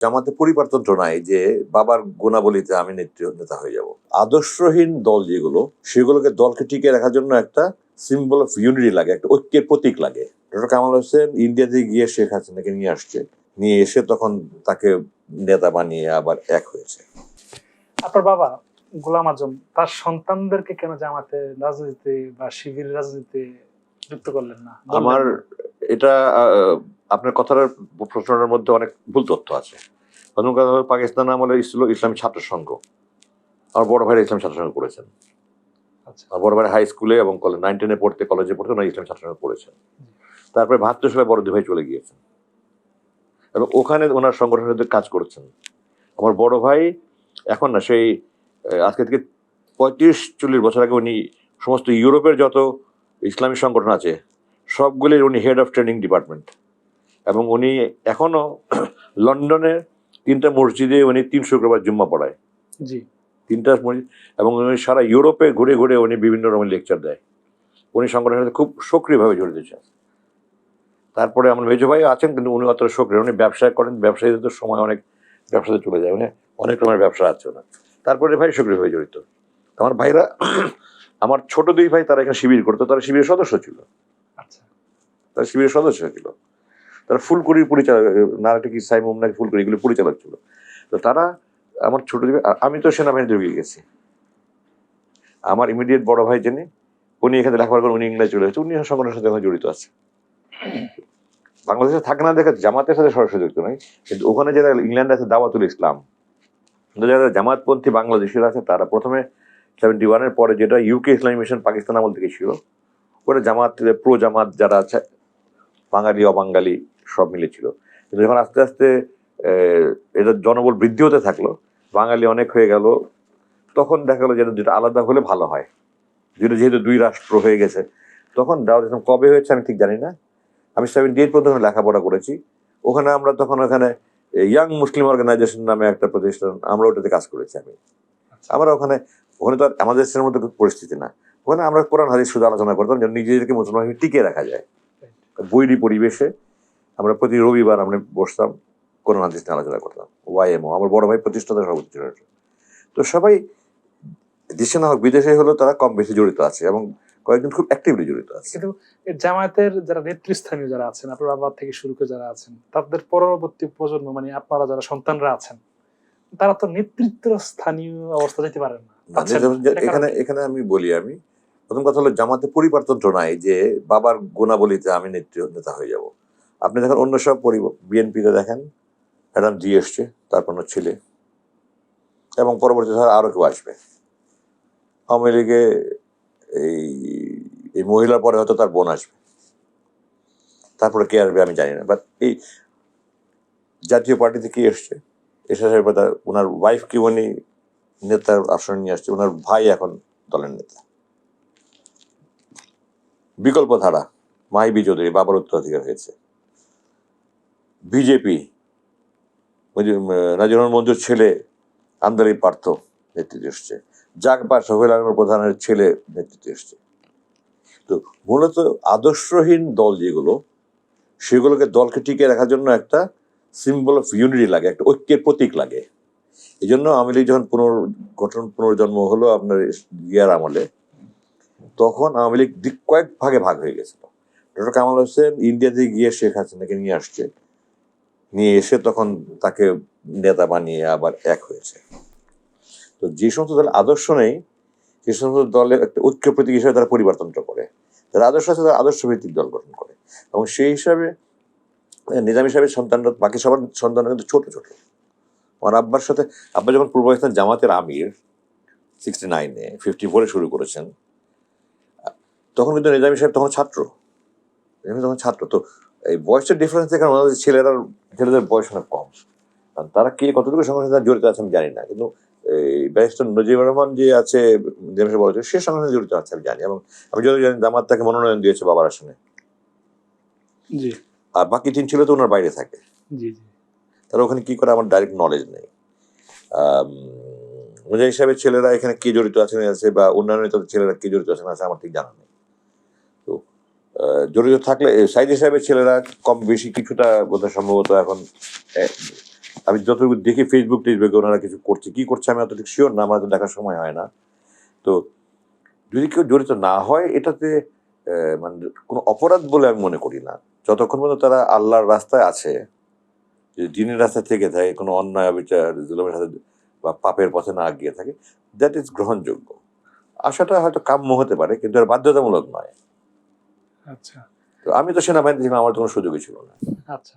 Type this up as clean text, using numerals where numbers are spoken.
জামাতে পরিবারতন্ত্র নাই যে বাবার গুণাবলীতে আমি নেতা হয়ে যাব। আদর্শহীন দল যেগুলো, সেগুলোকে দলকে টিকিয়ে রাখার জন্য একটা সিম্বল অফ ইউনিটি লাগে, একটা ঐক্যের প্রতীক লাগে। ডক্টর কামাল হোসেন ইন্ডিয়াতে গিয়ে শেখ হাসিনাকে নিয়ে আসছে, নিয়ে এসে তখন তাকে নেতা বানিয়ে আবার এক হয়েছে। আপনার বাবা গোলাম আজম তার সন্তানদেরকে কেন জামাতে রাজনীতিতে বা শিবির রাজনীতিতে যুক্ত করলেন না? আমার এটা আপনার কথার প্রশ্নটার মধ্যে অনেক ভুল তথ্য আছে। প্রথম কথা হলো, পাকিস্তান আমলে ছিল ইসলামী ছাত্র সংঘ। আমার বড় ভাইরা ইসলামী ছাত্র সংঘ পড়েছেন। আমার বড় ভাই হাই স্কুলে এবং 9-10-এ পড়তে, কলেজে পড়তে ওনারা ইসলামী ছাত্র সংঘ পড়েছেন। তারপরে 72 সালে বড় দুই ভাই চলে গিয়েছেন এবং ওখানে ওনার সংগঠনের সাথে কাজ করছেন। আমার বড় ভাই এখন না, সেই আজকে থেকে 35-40 বছর আগে উনি সমস্ত ইউরোপের যত ইসলামী সংগঠন আছে সবগুলির উনি হেড অফ ট্রেনিং ডিপার্টমেন্ট, এবং উনি এখনো লন্ডনের 3টা মসজিদে উনি 3 শুক্রবার জুম্মা পড়ায়। জি, 3টা মসজিদ, এবং উনি সারা ইউরোপে ঘুরে ঘুরে উনি বিভিন্ন রকমের লেকচার দেয়। উনি সংগঠনের সাথে খুব সক্রিয়ভাবে জড়িত ছিলেন। তারপরে আমার মেজো ভাই আছেন, কিন্তু উনি অত সক্রিয়, উনি ব্যবসা করেন, ব্যবসায়ীদের তো সময় অনেক ব্যবসাতে চলে যায়, মানে অনেক রকমের ব্যবসা আছে না। তারপরে ভাই সক্রিয়ভাবে জড়িত। আমার ভাইরা, আমার ছোট দুই ভাই, তারা এখানে শিবির করতো, তারা শিবিরের সদস্য ছিল। আচ্ছা, তারা শিবিরের সদস্য ছিল, তারা ফুলকুড়ির পরিচালক, নারাটি সাইমুম নাকি ফুলকুড়ি, এগুলো পরিচালক ছিল। তো তারা, আমার ছোট দুই ভাই, আমি তো সেনাবাহিনীতে ঢুকে গেছি। আমার ইমিডিয়েট বড় ভাই যিনি, উনি এখানে লেখাপড়া করে উনি ইংল্যান্ডে চলে এসেছে, উনি সংগঠনের সাথে এখন জড়িত আছে। বাংলাদেশে থাকে না দেখে জামাতের সাথে সরাসরি যুক্ত নয়, কিন্তু ওখানে যারা ইংল্যান্ডে আছে দাওয়াতুল ইসলাম, যারা জামাতপন্থী বাংলাদেশিরা আছে, তারা প্রথমে 71-এর পরে যেটা ইউকে ইসলামী মিশন পাকিস্তান আমল থেকে ছিল, ওরা জামাত, প্রো জামাত যারা আছে, বাঙালি অবাঙালি সব মিলে ছিল। কিন্তু যখন আস্তে আস্তে এটা জনবল বৃদ্ধি হতে থাকলো, বাঙালি অনেক হয়ে গেল, তখন দেখা গেলো যেটা আলাদা হলে ভালো হয়, যেহেতু 2 রাষ্ট্র হয়ে গেছে। তখন দাওয়াত ইসলাম কবে হয়েছে আমি ঠিক জানি না, আমি 78 পর্যন্ত লেখাপড়া করেছি। ওখানে আমরা তখন ওখানে ইয়াং মুসলিম অর্গানাইজেশন নামে একটা প্রতিষ্ঠান, আমরা ওটাতে কাজ করেছি। আমরা ওখানে তো আর আমাদের দেশের মধ্যে পরিস্থিতি না, ওখানে আমরা কোরআন হাদিস শুধু আলোচনা করতাম যেন নিজেদেরকে মুসলমান টিকিয়ে রাখা যায়। বৈরী পরিবেশে আমরা প্রতি রবিবার আমরা বসতাম, কোরআন হাদিস নিয়ে আলোচনা করতাম। ওয়াইএমও, আমার বড় ভাই প্রতিষ্ঠাতা সভাপতি ছিল। তো সবাই দেশে না হোক বিদেশে হলেও তারা কম বেশি জড়িত আছে, এবং কয়েকজন খুব অ্যাক্টিভলি জড়িত আছে। কিন্তু জামায়াতের যারা নেতৃস্থানীয় যারা আছেন, আপনার বাবা থেকে শুরু করে যারা আছেন, তাদের পরবর্তী প্রজন্ম, মানে আপনারা যারা সন্তানরা আছেন, তারা তো নেতৃত্ব স্থানীয় অবস্থা যেতে পারেন না। এখানে আমি বলি, আমি প্রথম কথা হলো, জামাতে পরিবারতন্ত্র নাই যে বাবার গুণাবলীতে আমি নেতা হয়ে যাব। আপনি দেখেন অন্য সব বিএনপিতে দেখেন, ম্যাডাম জি এসছে, তারপর ছেলে, এবং পরবর্তী ধর আরো কেউ আসবে। আওয়ামী লীগে এই মহিলার পরে হয়তো তার বোন আসবে, তারপরে কে আসবে আমি জানি না। বাট এই জাতীয় পার্টিতে কি এসছে, এসে ওনার ওয়াইফকে উনি নেতার আসনে নিয়ে আসছে, ওনার ভাই এখন দলের নেতা। বিকল্প ধারা, মাহিবি চৌধুরী বাবার উত্তরাধিকার হয়েছে। বিজেপি, নাজির রহমান মঞ্জুর ছেলে আমদানি পার্থ নেতৃত্বে এসছে। জাগপা শহীদ আলম প্রধানের ছেলে নেতৃত্বে এসছে। তো মূলত আদর্শহীন দল যেগুলো, সেগুলোকে দলকে টিকিয়ে রাখার জন্য একটা সিম্বল অফ ইউনিটি লাগে, একটা ঐক্যের প্রতীক লাগে। এই জন্য আওয়ামী লীগ যখন পুনর্জন্ম হলো আপনার ইয়ার আমলে, তখন আওয়ামী লীগ কয়েক ভাগে ভাগ হয়ে গেছিল। ডক্টর কামাল হোসেন ইন্ডিয়াতে গিয়ে শেখ হাসিনাকে নিয়ে আসছে, নিয়ে এসে তখন তাকে নেতা বানিয়ে আবার এক হয়েছে। তো যে সমস্ত দলের আদর্শ নেই, সে সমস্ত দলের একটা ঐক্য প্রতীক হিসেবে তারা পরিবারতন্ত্র করে। যারা আদর্শ আছে তারা আদর্শ ভিত্তিক দল গঠন করে, এবং সেই হিসাবে নিজামী সাহেবের সন্তানরা, বাকি সবার সন্তানরা কিন্তু ছোট ছোট। আমার আব্বার সাথে, আব্বা যখন পূর্ব পাকিস্তান জামাতের আমির 69-এ 54-এ শুরু করেছেন, তখন কিন্তু নিজামী সাহেব তখন ছাত্র। তো এই বয়সের ডিফারেন্স দেখে আমাদের ছেলেদের বয়স অনেক কম, কারণ তারা কে কতটুকু সংগঠনের সাথে জড়িত আছে আমি জানি না, কিন্তু এই ব্যারিস্টার নজিবুর রহমান যে আছে সে সংগঠনে জড়িত আছে আমি জানি, এবং আমি যদি জানি জামাত তাকে মনোনয়ন দিয়েছে বাবার আসনে। আর বাকি 3 ছেলে তো ওনার বাইরে থাকে, তারা ওখানে কি করে আমার ডাইরেক্ট নলেজ নেই। মুজাহিদ সাহেবের ছেলেরা এখানে কে জড়িত আছে বা অন্যান্য ছেলেরা কে জড়িত আছে আমার ঠিক জানা নেই। তো জড়িত থাকলে সাইদি সাহেবের ছেলেরা কম বেশি কিছুটা বোধহয় সম্ভবত এখন আমি যতটুকু দেখি ফেসবুক টেসবুকে ওনারা কিছু করছে, কি করছে আমি অতটুকু শিওর না, আমার তো দেখার সময় হয় না। তো যদি কেউ জড়িত না হয় এটাতে মানে কোনো অপরাধ বলে আমি মনে করি না, যতক্ষণ পর্যন্ত তারা আল্লাহর রাস্তায় আছে, যদি দিনের রাস্তায় থেকে থাকে, কোনো অন্যায় অবিচার জুলুমের সাথে বা পাপের পথে না গিয়ে থাকে, দ্যাট ইজ গ্রহণযোগ্য। আশাটা হয়তো কাম্য হতে পারে, কিন্তু আর বাধ্যতামূলক নয়। আচ্ছা তো আমি তো সেনাবাহিনীতে ছিলাম, আমার তো কোনো সুযোগই ছিল না। আচ্ছা